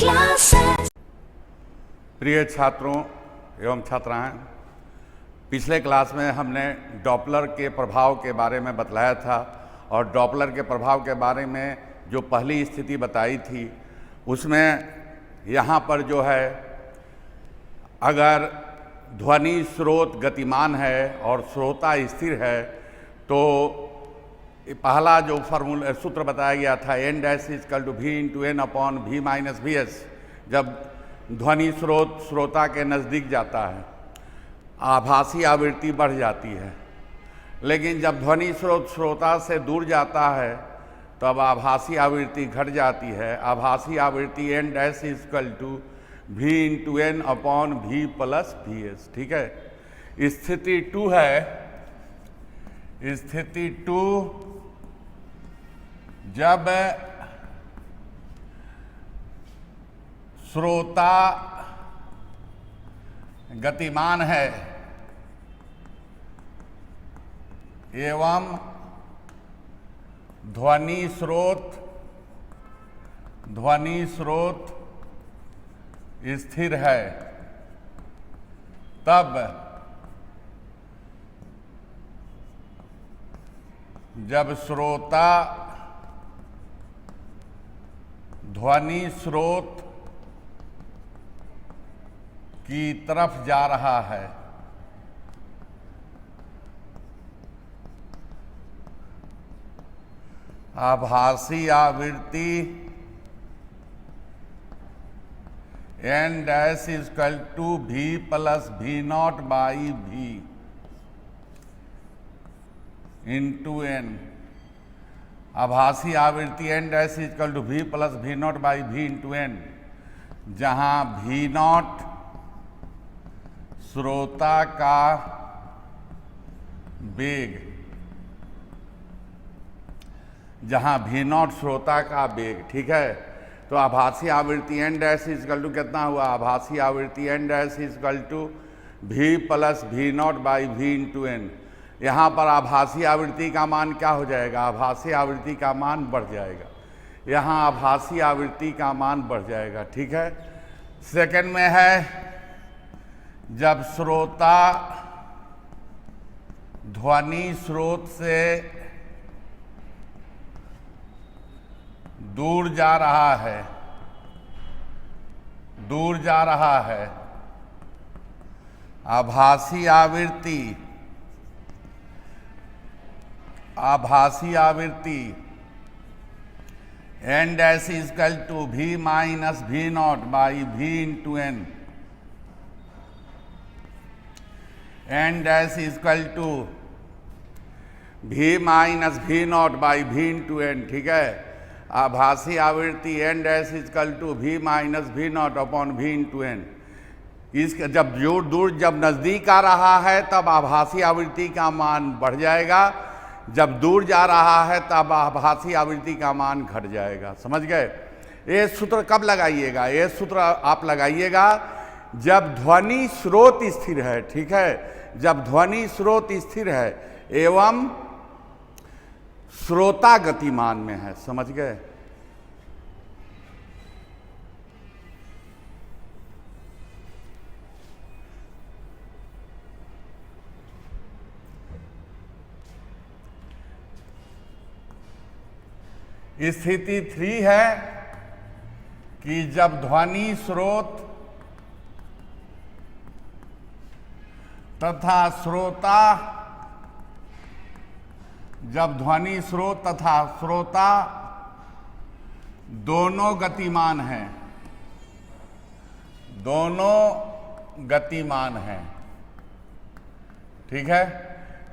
classes. प्रिय छात्रों एवं छात्राएं, पिछले क्लास में हमने डॉपलर के प्रभाव के बारे में बतलाया था और डॉपलर के प्रभाव के बारे में जो पहली स्थिति बताई थी उसमें यहाँ पर जो है अगर ध्वनि स्रोत गतिमान है और श्रोता स्थिर है तो पहला जो फार्मूला सूत्र बताया गया था n dash equal to v into n upon v minus v s. जब ध्वनि स्रोत श्रोता के नज़दीक जाता है आभासी आवृत्ति बढ़ जाती है, लेकिन जब ध्वनि स्रोत श्रोता से दूर जाता है तब आभासी आवृत्ति घट जाती है। आभासी आवृत्ति n dash equal to v into n upon v plus v s. ठीक है, स्थिति 2 है। स्थिति 2 जब श्रोता गतिमान है एवं ध्वनि स्रोत स्थिर है, तब जब श्रोता ध्वनि स्रोत की तरफ जा रहा है आभासी आवृत्ति n dash equal to v plus v not by v into n. आभासी आवृत्ति n dash equal to v plus v not by v into n, जहाँ वी नॉट श्रोता का वेग, जहाँ वी नॉट श्रोता का वेग। ठीक है, तो आभासी आवृत्ति एन डैश इजकल टू कितना हुआ? आभासी आवृत्ति n dash equal to v plus v not by v into n. यहाँ पर आभासी आवृत्ति का मान क्या हो जाएगा? आभासी आवृत्ति का मान बढ़ जाएगा। यहाँ आभासी आवृत्ति का मान बढ़ जाएगा। ठीक है, सेकंड में है जब श्रोता ध्वनि स्रोत से दूर जा रहा है आभासी आवृत्ति n dash equal to v minus v not by v into n. N dash equal to v minus v not by v into n. ठीक है, आभासी आवृत्ति n dash equal to v minus v not upon v into n. इसके जब दूर जब नज़दीक आ रहा है तब आभासी आवृत्ति का मान बढ़ जाएगा, जब दूर जा रहा है तब आभासी आवृत्ति का मान घट जाएगा। समझ गए? ये सूत्र कब लगाइएगा? ये सूत्र आप लगाइएगा जब ध्वनि स्रोत स्थिर है। ठीक है, जब ध्वनि स्रोत स्थिर है एवं श्रोता गतिमान में है। समझ गए? स्थिति 3 है कि जब ध्वनि स्रोत तथा श्रोता दोनों गतिमान हैं। ठीक है,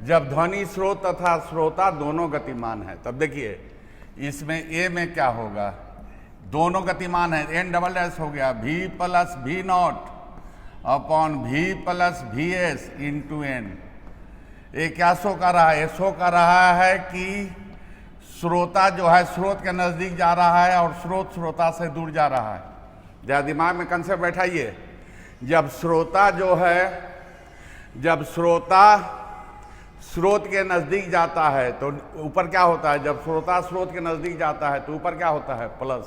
जब ध्वनि स्रोत तथा श्रोता दोनों गतिमान हैं तब देखिए इसमें ए में क्या होगा? दोनों गतिमान है, एन डबल डैश हो गया v plus v not upon v plus v s into n. ये क्या शो कर रहा है? ये शो कर रहा है कि श्रोता जो है स्रोत के नज़दीक जा रहा है और स्रोत श्रोता से दूर जा रहा है। जरा दिमाग में कंसेप्ट बैठाइए। जब श्रोता जो है, जब श्रोता स्रोत के नज़दीक जाता है तो ऊपर क्या होता है? जब श्रोता स्रोत के नज़दीक जाता है तो ऊपर क्या होता है? प्लस।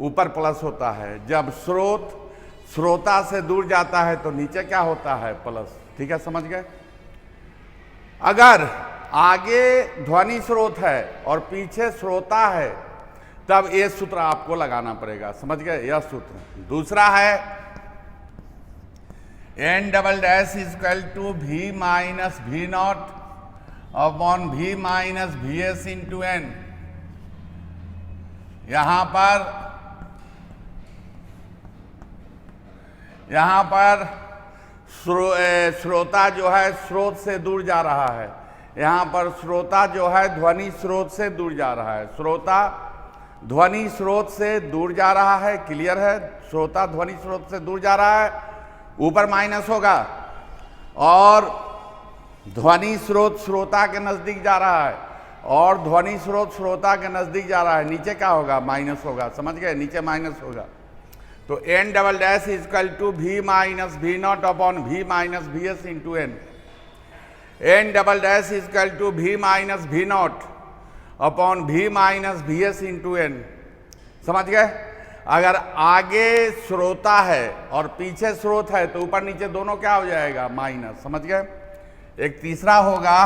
ऊपर प्लस होता है। जब स्रोत श्रोता से दूर जाता है तो नीचे क्या होता है? प्लस। ठीक है, समझ गए? अगर आगे ध्वनि स्रोत है और पीछे श्रोता है तब ये सूत्र आपको लगाना पड़ेगा। समझ गए? यह सूत्र। दूसरा है n double dash is equal to v minus v not upon v minus v s into n. यहां पर श्रोता जो है स्रोत से दूर जा रहा है। यहां पर श्रोता जो है ध्वनि स्रोत से दूर जा रहा है। श्रोता ध्वनि स्रोत से दूर जा रहा है। क्लियर है? श्रोता ध्वनि स्रोत से दूर जा रहा है, ऊपर माइनस होगा, और ध्वनि स्रोत श्रोता के नजदीक जा रहा है और ध्वनि स्रोत श्रोता के नजदीक जा रहा है, नीचे क्या होगा? माइनस होगा। समझ गए? नीचे माइनस होगा। तो n double dash is equal to v minus v not upon v minus v s into n. n double dash is equal to v minus v not upon v minus v s into n. समझ गए? अगर आगे श्रोता है और पीछे स्रोत है तो ऊपर नीचे दोनों क्या हो जाएगा? माइनस। समझ गए? एक तीसरा होगा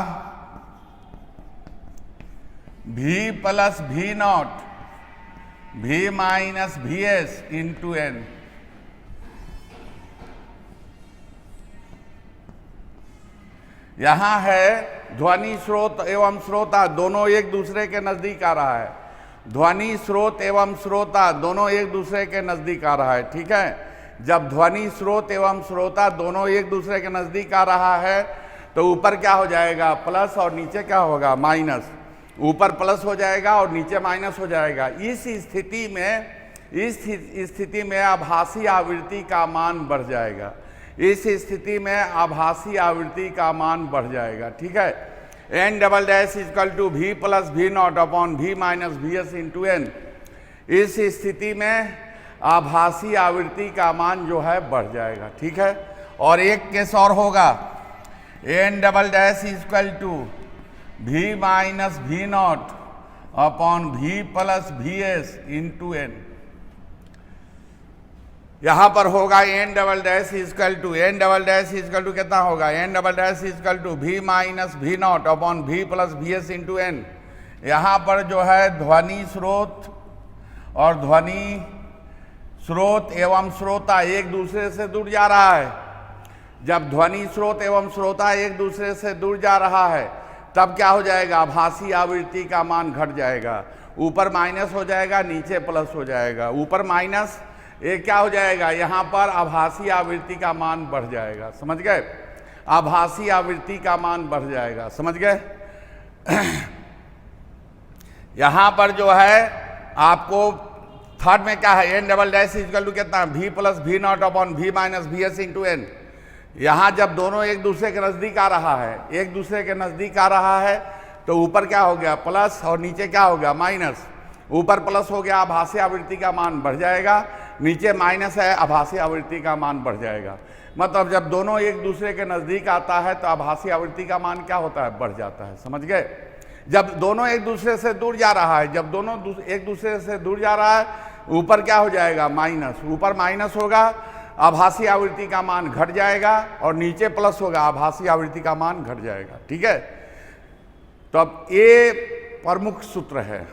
v plus v not v minus v s into n. यहां है ध्वनि स्रोत एवं श्रोता दोनों एक दूसरे के नजदीक आ रहा है। ध्वनि स्रोत एवं श्रोता दोनों एक दूसरे के नजदीक आ रहा है। ठीक है? जब ध्वनि स्रोत एवं श्रोता दोनों एक दूसरे के नजदीक आ रहा है तो ऊपर क्या हो जाएगा? प्लस, और नीचे क्या होगा? माइनस। ऊपर प्लस हो जाएगा और नीचे माइनस हो जाएगा। इस स्थिति में आभासी आवृत्ति का मान बढ़ जाएगा। इस स्थिति में आभासी आवृत्ति का मान बढ़ जाएगा। ठीक है? n double dash equal to v plus v not upon v minus v s into n. इस स्थिति में आभासी आवृत्ति का मान जो है बढ़ जाएगा। ठीक है? और एक केस और होगा, n double dash equal to v minus v not upon v plus v s into n. यहां पर होगा n double dash equal to कितना होगा? n double dash equal to v minus v not upon v plus v s into n. यहां पर जो है ध्वनि स्रोत और ध्वनि स्रोत एवं श्रोता एक दूसरे से दूर जा रहा है। जब ध्वनि स्रोत एवं श्रोता एक दूसरे से दूर जा रहा है तब क्या हो जाएगा? आभासी आवृत्ति का मान घट जाएगा। ऊपर माइनस हो जाएगा, नीचे प्लस हो जाएगा। ऊपर माइनस, ये क्या हो जाएगा? यहाँ पर आभासी आवृत्ति का मान बढ़ जाएगा। समझ गए? आभासी आवृत्ति का मान बढ़ जाएगा। समझ गए? यहाँ पर जो है आपको थर्ड में क्या है? n double dash equal to कितना? v plus v not upon v minus v s into n. यहाँ जब दोनों एक दूसरे के नज़दीक आ रहा है, तो ऊपर क्या हो गया? प्लस, और नीचे क्या हो गया? माइनस। ऊपर प्लस हो गया, आभासी आवृत्ति का मान बढ़ जाएगा। नीचे माइनस है, आभासी आवृत्ति का मान बढ़ जाएगा। मतलब जब दोनों एक दूसरे के नज़दीक आता है तो आभासी आवृत्ति का मान क्या होता है? बढ़ जाता है। समझ गए? जब दोनों एक दूसरे से दूर जा रहा है, जब दोनों एक दूसरे से दूर जा रहा है, ऊपर क्या हो जाएगा? माइनस। ऊपर माइनस होगा, आभासी आवृत्ति का मान घट जाएगा, और नीचे प्लस होगा, आभासी आवृत्ति का मान घट जाएगा। ठीक है? तो अब ये प्रमुख सूत्र है,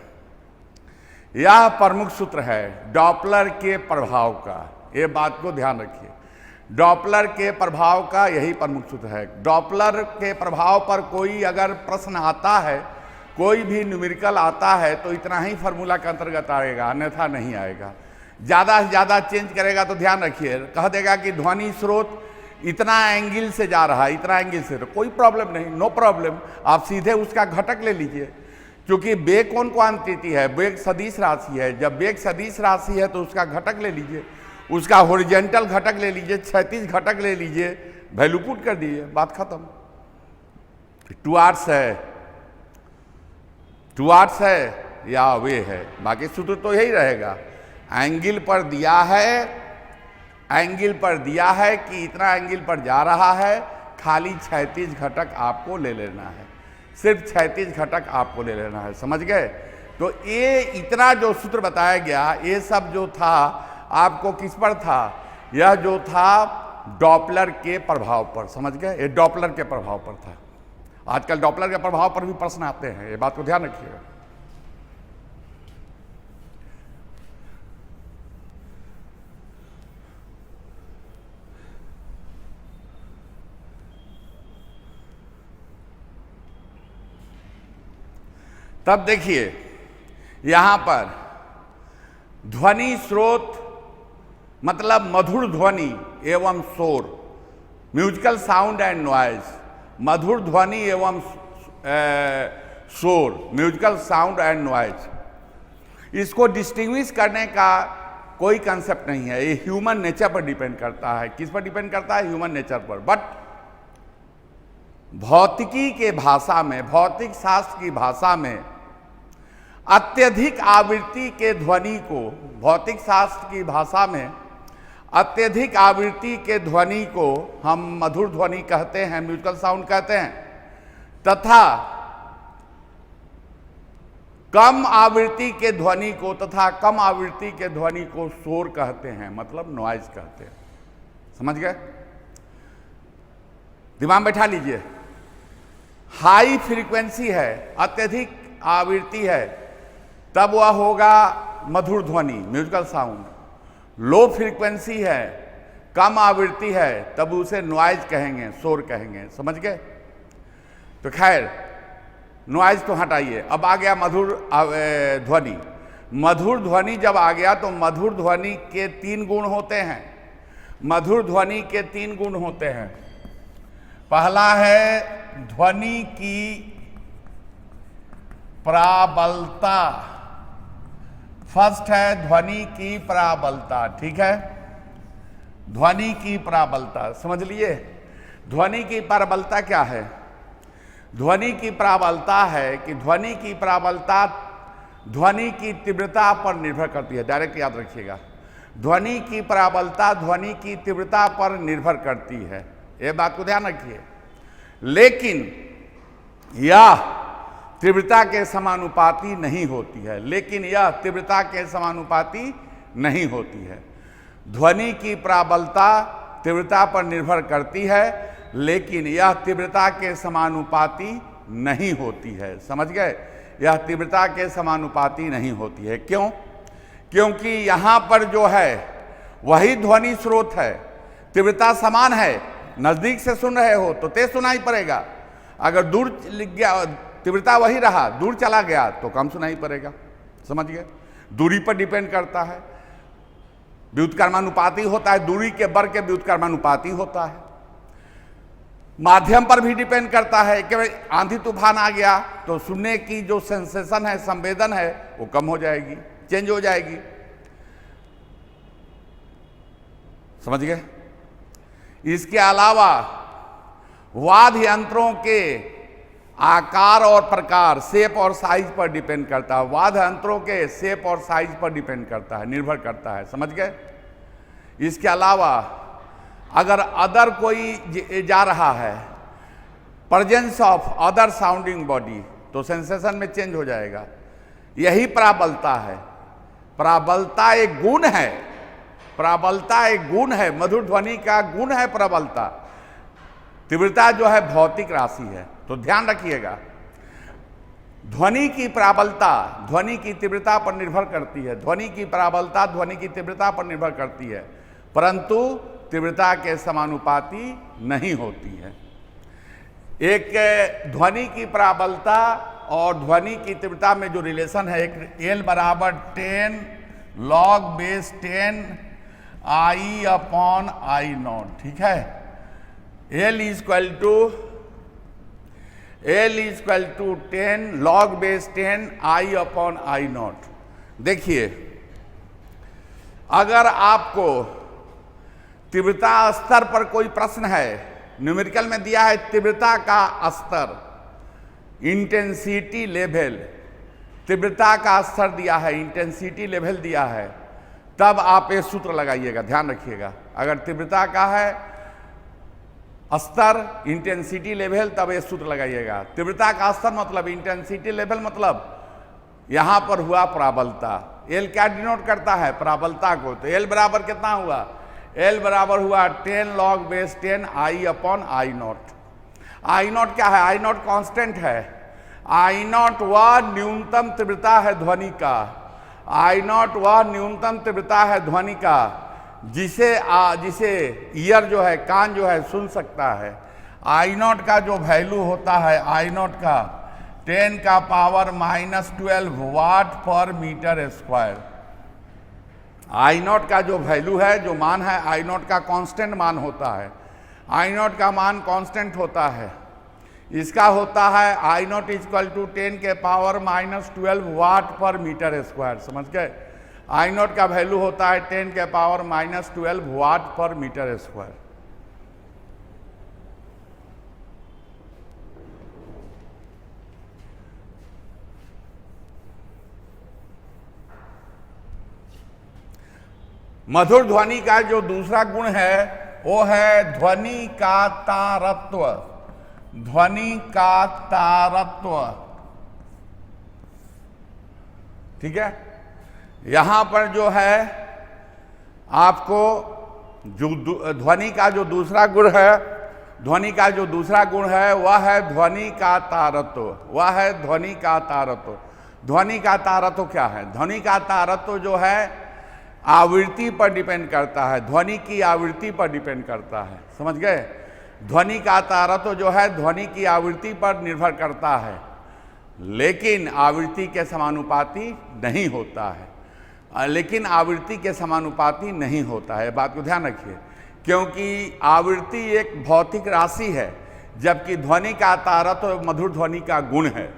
यह प्रमुख सूत्र है डॉपलर के प्रभाव का। ये बात को ध्यान रखिए, डॉपलर के प्रभाव का यही प्रमुख सूत्र है। डॉपलर के प्रभाव पर कोई अगर प्रश्न आता है, कोई भी न्यूमेरिकल आता है, तो इतना ही फार्मूला के अंतर्गत आएगा, अन्यथा नहीं आएगा। ज़्यादा से ज़्यादा चेंज करेगा तो ध्यान रखिए, कह देगा कि ध्वनि स्रोत इतना एंगल से जा रहा है, इतना एंगल से, तो कोई प्रॉब्लम नहीं, नो प्रॉब्लम। आप सीधे उसका घटक ले लीजिए, क्योंकि वेग कौन क्वांटिटी है? वेग सदिश राशि है। जब वेग सदिश राशि है तो उसका घटक ले लीजिए, उसका हॉरिजॉन्टल घटक ले लीजिए, क्षैतिज घटक ले लीजिए, वैल्यू पुट कर दीजिए, बात खत्म। 2 आर्ट्स है या वे है, बाकी सूत्र तो यही रहेगा। एंगल पर दिया है कि इतना एंगल पर जा रहा है, खाली क्षैतिज घटक आपको ले लेना है, सिर्फ क्षैतिज घटक आपको ले लेना है। समझ गए? तो ये इतना जो सूत्र बताया गया, ये सब जो था आपको किस पर था? यह जो था डॉपलर के प्रभाव पर, समझ गए? ये डॉपलर के प्रभाव पर था। आजकल डॉपलर के प्रभाव पर भी प्रश्न आते हैं, ये बात को ध्यान रखिएगा। तब देखिए यहां पर ध्वनि स्रोत मतलब मधुर ध्वनि एवं शोर, म्यूजिकल साउंड एंड नॉइज, मधुर ध्वनि एवं शोर, म्यूजिकल साउंड एंड नॉइज। इसको डिस्टिंग्विश करने का कोई कंसेप्ट नहीं है, ये ह्यूमन नेचर पर डिपेंड करता है। किस पर डिपेंड करता है? ह्यूमन नेचर पर। बट भौतिकी के भाषा में, भौतिक शास्त्र की भाषा में अत्यधिक आवृत्ति के ध्वनि को, भौतिक शास्त्र की भाषा में अत्यधिक आवृत्ति के ध्वनि को हम मधुर ध्वनि कहते हैं, म्यूजिकल साउंड कहते हैं, तथा कम आवृत्ति के ध्वनि को, कम आवृत्ति के ध्वनि को शोर कहते हैं, मतलब नॉइज कहते हैं। समझ गए? दिमाग में बैठा लीजिए। हाई फ्रीक्वेंसी है, अत्यधिक आवृत्ति है, तब वह होगा मधुर ध्वनि, म्यूजिकल साउंड। लो फ्रीक्वेंसी है, कम आवृत्ति है, तब उसे नॉइज कहेंगे, शोर कहेंगे। समझ गए? तो खैर नॉइज तो हटाइए, अब आ गया मधुर ध्वनि। मधुर ध्वनि जब आ गया तो मधुर ध्वनि के 3 गुण होते हैं। मधुर ध्वनि के 3 गुण होते हैं। पहला है ध्वनि की प्राबलता। फर्स्ट है ध्वनि की प्राबलता, ठीक है? ध्वनि की प्राबलता समझ लिए? ध्वनि की प्राबलता क्या है? ध्वनि की प्राबलता है कि ध्वनि की प्राबलता ध्वनि की तीव्रता पर निर्भर करती है। डायरेक्ट याद रखिएगा, ध्वनि की प्राबलता ध्वनि की तीव्रता पर निर्भर करती है, ये बात को ध्यान रखिए। लेकिन यह तीव्रता के समानुपाती नहीं होती है, लेकिन यह तीव्रता के समानुपाती नहीं होती है। ध्वनि की प्राबलता तीव्रता पर निर्भर करती है, लेकिन यह तीव्रता के समानुपाती नहीं होती है। समझ गए? यह तीव्रता के समानुपाती नहीं होती है। क्यों? क्योंकि यहां पर जो है वही ध्वनि स्रोत है, तीव्रता समान है। नजदीक से सुन रहे हो तो तेज सुनाई पड़ेगा, अगर दूर गया तीव्रता वही रहा, दूर चला गया तो कम सुनाई पड़ेगा। समझ गए? दूरी पर डिपेंड करता है, व्युत्क्रमानुपाती होता है, दूरी के वर्ग के व्युत्क्रमानुपाती होता है। माध्यम पर भी डिपेंड करता है कि आंधी तूफान आ गया तो सुनने की जो सेंसेशन है, संवेदन है, वो कम हो जाएगी, चेंज हो जाएगी। समझ गए? इसके अलावा वाद्य यंत्रों के आकार और प्रकार, शेप और साइज पर डिपेंड करता है। वाद्य यंत्रों के शेप और साइज पर डिपेंड करता है, निर्भर करता है। समझ गए? इसके अलावा अगर अदर कोई जा रहा है, presence of other sounding body, तो सेंसेशन में चेंज हो जाएगा। यही प्राबलता है। प्राबलता एक गुण है, प्राबलता एक गुण है, मधुर ध्वनि का गुण है प्रबलता। तीव्रता जो है भौतिक राशि है, तो ध्यान रखिएगा। ध्वनि की प्राबलता ध्वनि की तीव्रता पर निर्भर करती है, ध्वनि की प्राबलता ध्वनि की तीव्रता पर निर्भर करती है, परंतु तीव्रता के समानुपाती नहीं होती है। एक ध्वनि की प्राबलता और ध्वनि की तीव्रता में जो रिलेशन है, एक L बराबर 10 log बेस 10 I/I0, ठीक है? L equal to 10 log base 10 I/I0। देखिए, अगर आपको तीव्रता स्तर पर कोई प्रश्न है, न्यूमेरिकल में दिया है तीव्रता का स्तर, इंटेंसिटी लेवल, तीव्रता का स्तर दिया है, इंटेंसिटी लेवल दिया है, तब आप ये सूत्र लगाइएगा, ध्यान रखिएगा। अगर तीव्रता का है स्तर, इंटेंसिटी लेवल, तब ये सूत्र लगाइएगा। तीव्रता का स्तर मतलब इंटेंसिटी लेवल मतलब यहां पर हुआ प्राबलता। एल क्या डिनोट करता है? प्राबलता को। तो एल बराबर कितना हुआ? एल बराबर हुआ 10 log base 10 I upon I not. I not क्या है? आई नॉट कांस्टेंट है। आई नॉट वह न्यूनतम तीव्रता है ध्वनि का। आई नॉट वह न्यूनतम तीव्रता है ध्वनि का जिसे ईयर जो है, कान जो है, सुन सकता है। आई नॉट का जो वैल्यू होता है, आई नॉट का 10 का पावर -12 वाट पर मीटर स्क्वायर। आई नॉट का जो वैल्यू है, जो मान है, आई नॉट का कांस्टेंट मान होता है। आई नॉट का मान कांस्टेंट होता है। इसका होता है आई नॉट इक्वल टू 10 के पावर -12 वाट पर मीटर स्क्वायर। समझ गए? आई नॉट का वैल्यू होता है 10 के पावर -12 वाट पर मीटर स्क्वायर। मधुर ध्वनि का जो दूसरा गुण है वो है ध्वनि का तारत्व। ध्वनि का तारत्व, ठीक है। यहां पर जो है आपको जो ध्वनि का जो दूसरा गुण है, ध्वनि का जो दूसरा गुण है वह है ध्वनि का तारत्व। वह है ध्वनि का तारत्व। ध्वनि का तारत्व क्या है? ध्वनि का तारत्व जो है आवृत्ति पर डिपेंड करता है। ध्वनि की आवृत्ति पर डिपेंड करता है। समझ गए? ध्वनि का तारत्व जो है ध्वनि की आवृत्ति पर निर्भर करता है, लेकिन आवृत्ति के समानुपाती नहीं होता है। लेकिन आवृत्ति के समानुपाती नहीं होता है, बात को ध्यान रखिए, क्योंकि आवृत्ति एक भौतिक राशि है, जबकि ध्वनि का तारत्व मधुर ध्वनि का गुण है।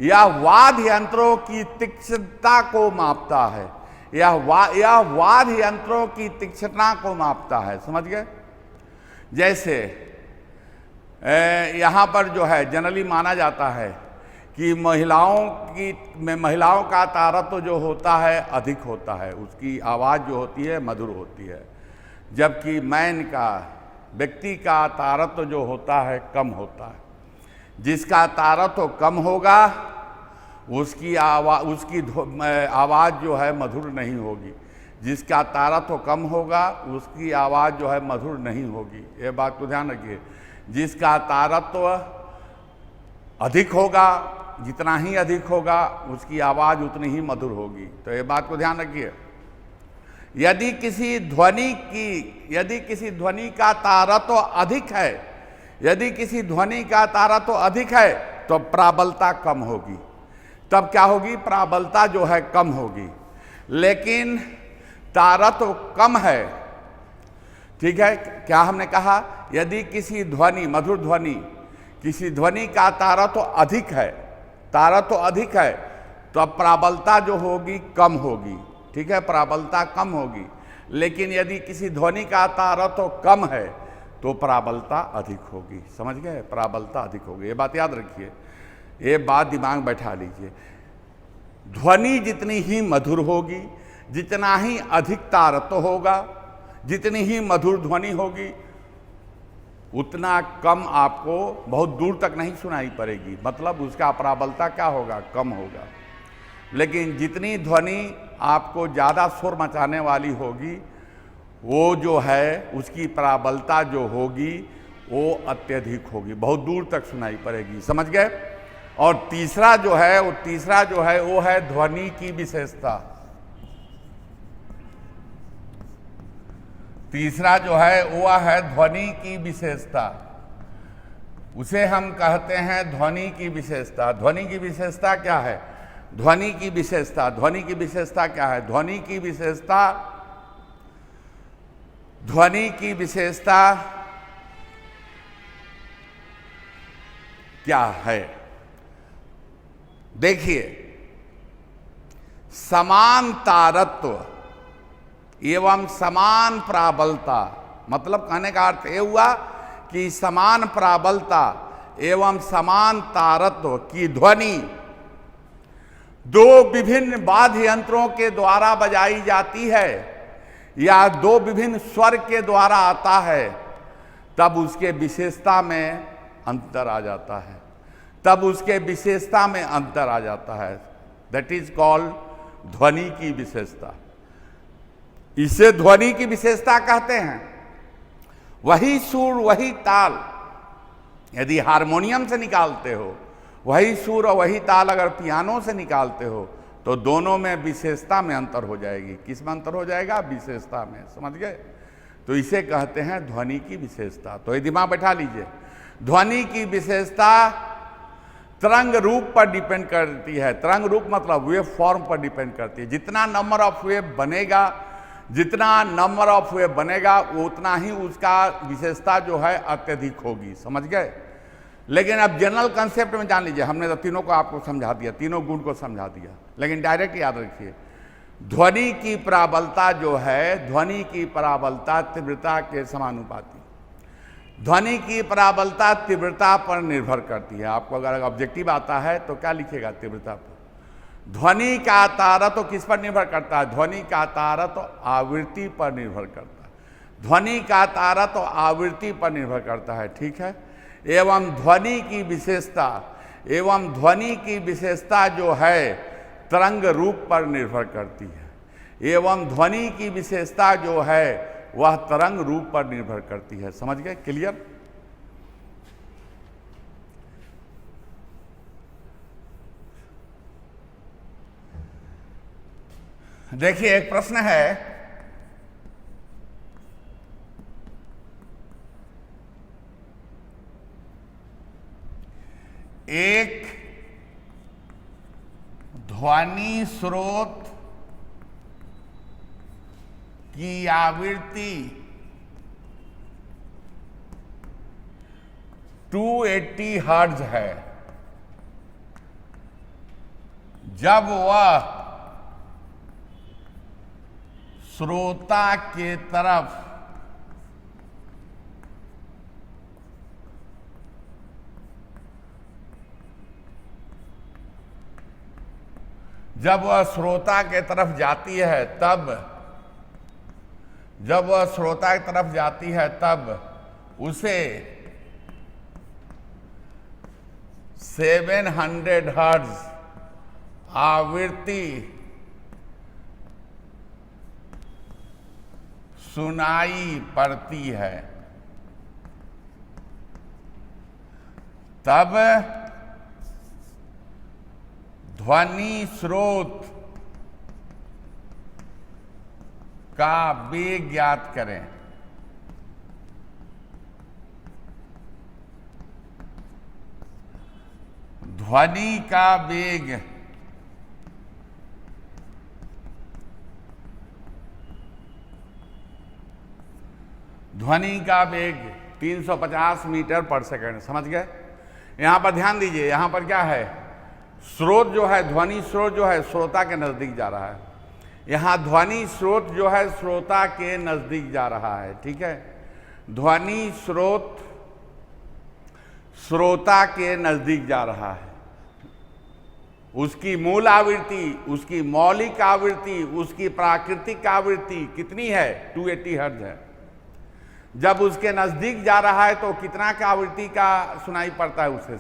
यह वाद्य यंत्रों की तीक्ष्णता को मापता है। यह वाद्य यंत्रों की तीक्ष्णता को मापता है। समझ गए? जैसे यहाँ पर जो है जनरली माना जाता है कि महिलाओं का तारत्व जो होता है अधिक होता है, उसकी आवाज़ जो होती है मधुर होती है, जबकि मैन का, व्यक्ति का तारत्व जो होता है कम होता है। जिसका तारत्व कम होगा उसकी आवाज़ जो है मधुर नहीं होगी। जिसका तारत्व कम होगा उसकी आवाज़ जो है मधुर नहीं होगी। ये बात को ध्यान रखिए। जिसका तारत्व अधिक होगा, जितना ही अधिक होगा उसकी आवाज़ उतनी ही मधुर होगी। तो ये बात को ध्यान रखिए। यदि किसी ध्वनि का तारत्व अधिक है, यदि किसी ध्वनि का तारत्व अधिक है तो प्राबलता कम होगी। तब क्या होगी? प्राबलता जो है कम होगी। लेकिन तारत्व कम है, ठीक है। क्या हमने कहा? यदि किसी ध्वनि, मधुर ध्वनि, किसी ध्वनि का तारत्व अधिक है, तारत्व अधिक है, तो अब प्राबलता जो होगी कम होगी, ठीक है, प्राबलता कम होगी। लेकिन यदि किसी ध्वनि का तारत्व कम है तो प्राबलता अधिक होगी। समझ गए? प्राबलता अधिक होगी। ये बात याद रखिए, ये बात दिमाग में बैठा लीजिए। ध्वनि जितनी ही मधुर होगी, जितना ही अधिक तारत्व होगा, जितनी ही मधुर ध्वनि होगी, उतना कम आपको बहुत दूर तक नहीं सुनाई पड़ेगी। मतलब उसका प्राबलता क्या होगा? कम होगा। लेकिन जितनी ध्वनि आपको ज़्यादा शोर मचाने वाली होगी, वो जो है उसकी प्राबलता जो होगी वो अत्यधिक होगी, बहुत दूर तक सुनाई पड़ेगी। समझ गए? और तीसरा जो है वो है ध्वनि की विशेषता। तीसरा जो है वो है ध्वनि की विशेषता। उसे हम कहते हैं ध्वनि की विशेषता। ध्वनि की विशेषता क्या है? ध्वनि की विशेषता क्या है? ध्वनि की विशेषता क्या है? देखिए, समान तारत्व एवं समान प्राबलता, मतलब कहने का अर्थ ये हुआ कि समान प्राबलता एवं समान तारत्व की ध्वनि दो विभिन्न वाद्य यंत्रों के द्वारा बजाई जाती है या दो विभिन्न स्वर के द्वारा आता है, तब उसके विशेषता में अंतर आ जाता है। दैट इज कॉल्ड ध्वनि की विशेषता। इसे ध्वनि की विशेषता कहते हैं। वही सुर वही ताल यदि हारमोनियम से निकालते हो, वही सुर और वही ताल अगर पियानो से निकालते हो, तो दोनों में विशेषता में अंतर हो जाएगी। किस में अंतर हो जाएगा? विशेषता में। समझ गए? तो इसे कहते हैं ध्वनि की विशेषता। तो ये दिमाग बैठा लीजिए, ध्वनि की विशेषता तरंग रूप पर डिपेंड करती है। तरंग रूप मतलब वेव फॉर्म पर डिपेंड करती है। जितना नंबर ऑफ वेव बनेगा, जितना नंबर ऑफ वेव बनेगा, उतना ही उसका विशेषता जो है अत्यधिक होगी। समझ गए? लेकिन अब जनरल कंसेप्ट में जान लीजिए, हमने तो तीनों को आपको समझा दिया, तीनों गुण को समझा दिया, लेकिन डायरेक्ट याद रखिए, ध्वनि की प्राबलता जो है, ध्वनि की प्राबलता तीव्रता के समानुपाती। ध्वनि की प्राबलता तीव्रता पर निर्भर करती है। आपको अगर ऑब्जेक्टिव आता है तो क्या लिखेगा? तीव्रता पर। ध्वनि का तारा तो किस पर निर्भर करता है? ध्वनि का तारा तो आवृत्ति पर निर्भर करता है। ध्वनि का तारा तो आवृत्ति पर निर्भर करता है। ठीक है? एवं ध्वनि की विशेषता जो है तरंग रूप पर निर्भर करती है। एवं ध्वनि की विशेषता जो है वह तरंग रूप पर निर्भर करती है। समझ गए? क्लियर? देखिए, एक प्रश्न है, एक ध्वनि स्रोत की आवृत्ति 280 हर्ट्ज है। जब वह श्रोता के तरफ जाती है, तब उसे 700 हर्ट्ज आवृत्ति सुनाई पड़ती है। तब ध्वनि स्रोत का वेग ज्ञात करें। ध्वनि का वेग ध्वनि का वेग 350 मीटर पर सेकंड। समझ गए? यहां पर ध्यान दीजिए, यहां पर क्या है? स्रोत जो है, ध्वनि स्रोत जो है श्रोता के नजदीक जा रहा है। यहां ध्वनि स्रोत जो है श्रोता के नजदीक जा रहा है। ठीक है? ध्वनि स्रोत श्रोता के नजदीक जा रहा है। उसकी मूल आवृत्ति, उसकी मौलिक आवृत्ति, उसकी प्राकृतिक आवृत्ति कितनी है? 280 हर्ट्ज है। जब उसके नजदीक जा रहा है तो कितना का आवृत्ति का सुनाई पड़ता है उसे?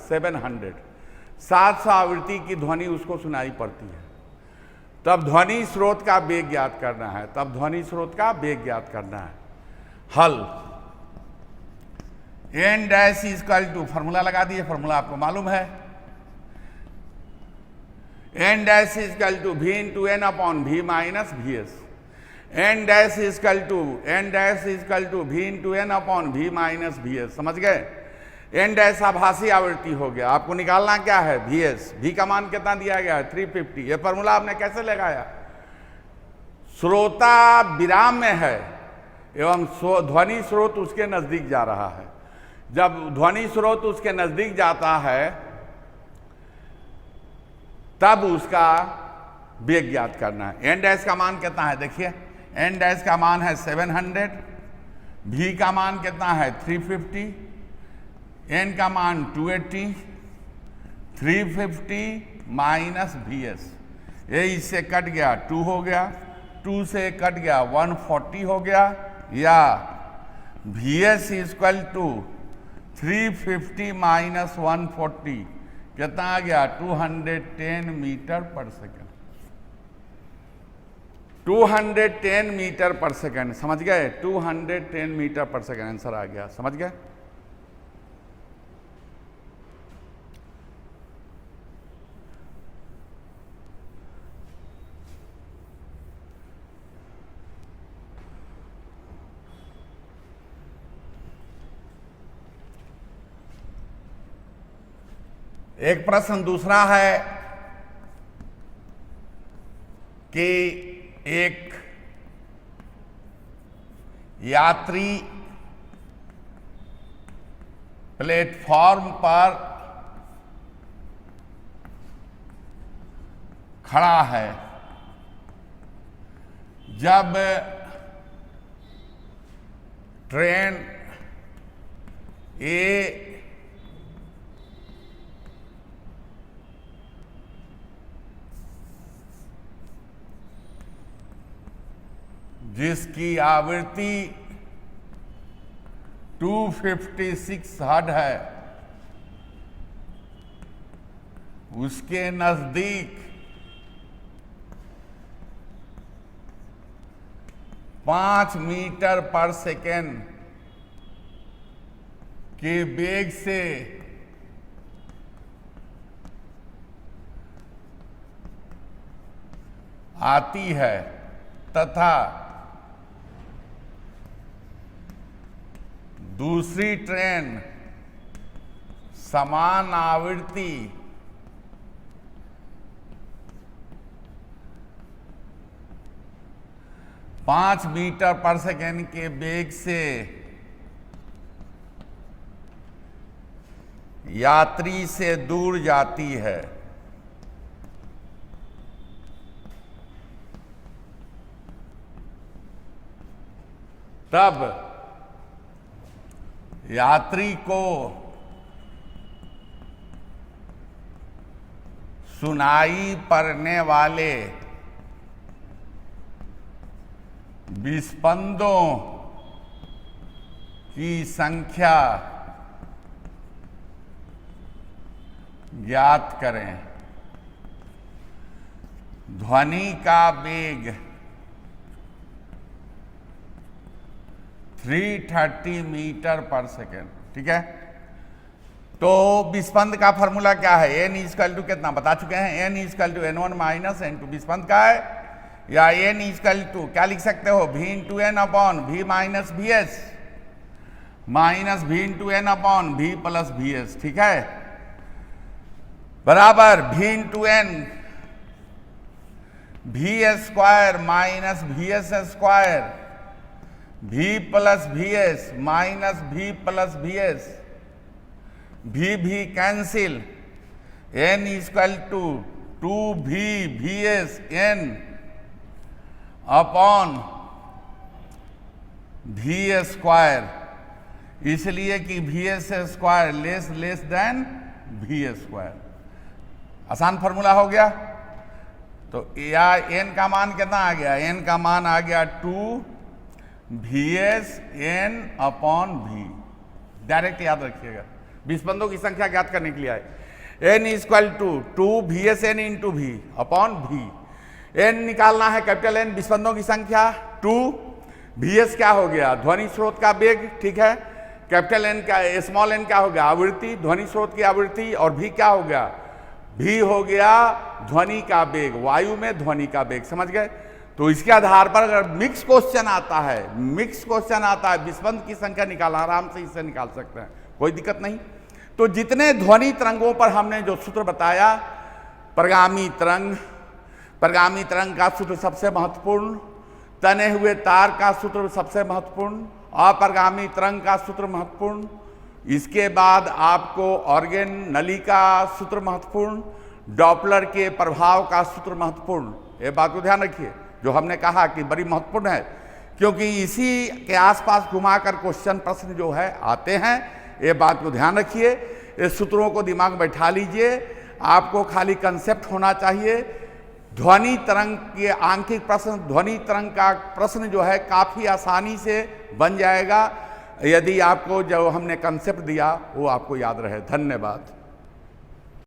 700 आवृत्ति की ध्वनि उसको सुनाई पड़ती है। तब ध्वनि स्रोत का वेग ज्ञात करना है। हल n dash equal to, formula लगा दिए, फॉर्मूला आपको मालूम है, n dash equal to v into n upon v minus vs। n dash equal to v into n upon v minus vs। समझ गए? n डैश आभासी आवृत्ति हो गया। आपको निकालना क्या है? vs। v का मान कितना दिया गया है? 350। ये फॉर्मूला आपने कैसे लगाया? श्रोता विराम में है एवं ध्वनि स्रोत उसके नजदीक जा रहा है। जब ध्वनि स्रोत उसके नजदीक जाता है तब उसका वेग ज्ञात करना है। n डैश का मान कितना है? देखिए, n डैश का मान है 700, v का मान कितना है? 350, n का मान 280, 350 माइनस vs, ये इससे कट गया 2 हो गया, 2 से कट गया 140 हो गया, या vs इक्वल टू 350 माइनस 140, कितना आ गया? 210 मीटर पर सेकेंड। 210 मीटर पर सेकेंड, समझ गए? 210 मीटर पर सेकेंड आंसर आ गया, समझ गए? एक प्रश्न दूसरा है कि एक यात्री प्लेटफॉर्म पर खड़ा है, जब ट्रेन ए जिसकी आवृत्ति 256 हर्ट्ज है, उसके नजदीक 5 मीटर पर सेकेंड के वेग से आती है तथा दूसरी ट्रेन समान आवृत्ति 5 मीटर पर सेकेंड के वेग से यात्री से दूर जाती है, तब यात्री को सुनाई पड़ने वाले विस्पंदों की संख्या ज्ञात करें। ध्वनि का वेग 330 मीटर पर सेकेंड, ठीक है। तो विस्पंद का फॉर्मूला क्या है? n इक्वल टू कितना बता चुके हैं, n equal to n1 minus n2 विस्पंद का है, या n इक्वल टू क्या लिख सकते हो, v into n upon v minus v s, minus v into n upon v plus v s, ठीक है, बराबर v into n v square minus v s square, v plus v s minus v plus v s, v cancel, n equal to 2v v s n upon v square, इसलिए कि v s square less than v square. आसान formula हो गया। तो या n का मान कितना आ गया, n का मान आ गया 2vs n upon v, direct याद रखिएगा, विस्पंदों की संख्या ज्ञात करने के लिए आए। n equal to 2vs n into v upon v, n निकालना है कैपिटल N, विस्पंदों की संख्या 2vs क्या हो गया, ध्वनि स्रोत का वेग, ठीक है, कैपिटल N का स्मॉल n क्या हो गया, आवृत्ति, ध्वनि स्रोत की आवृत्ति, और v क्या हो गया, v हो गया ध्वनि का वेग, वायु में ध्वनि का वेग, समझ गए। तो इसके आधार पर अगर मिक्स क्वेश्चन आता है, विस्पंद की संख्या निकालना, आराम से इससे निकाल सकते हैं, कोई दिक्कत नहीं। तो जितने ध्वनि तरंगों पर हमने जो सूत्र बताया, प्रगामी तरंग का सूत्र सबसे महत्वपूर्ण, तने हुए तार का सूत्र सबसे महत्वपूर्ण, अप्रगामी तरंग का सूत्र महत्वपूर्ण, इसके बाद आपको ऑर्गन नली का सूत्र महत्वपूर्ण, डॉपलर के प्रभाव का सूत्र महत्वपूर्ण। ये बात को ध्यान रखिए, जो हमने कहा कि बड़ी महत्वपूर्ण है, क्योंकि इसी के आसपास घुमाकर क्वेश्चन प्रश्न जो है आते हैं। ये बात को ध्यान रखिए, इस सूत्रों को दिमाग में बैठा लीजिए, आपको खाली कंसेप्ट होना चाहिए। ध्वनि तरंग के आंकिक प्रश्न, ध्वनि तरंग का प्रश्न जो है काफ़ी आसानी से बन जाएगा, यदि आपको जो हमने कंसेप्ट दिया वो आपको याद रहे। धन्यवाद।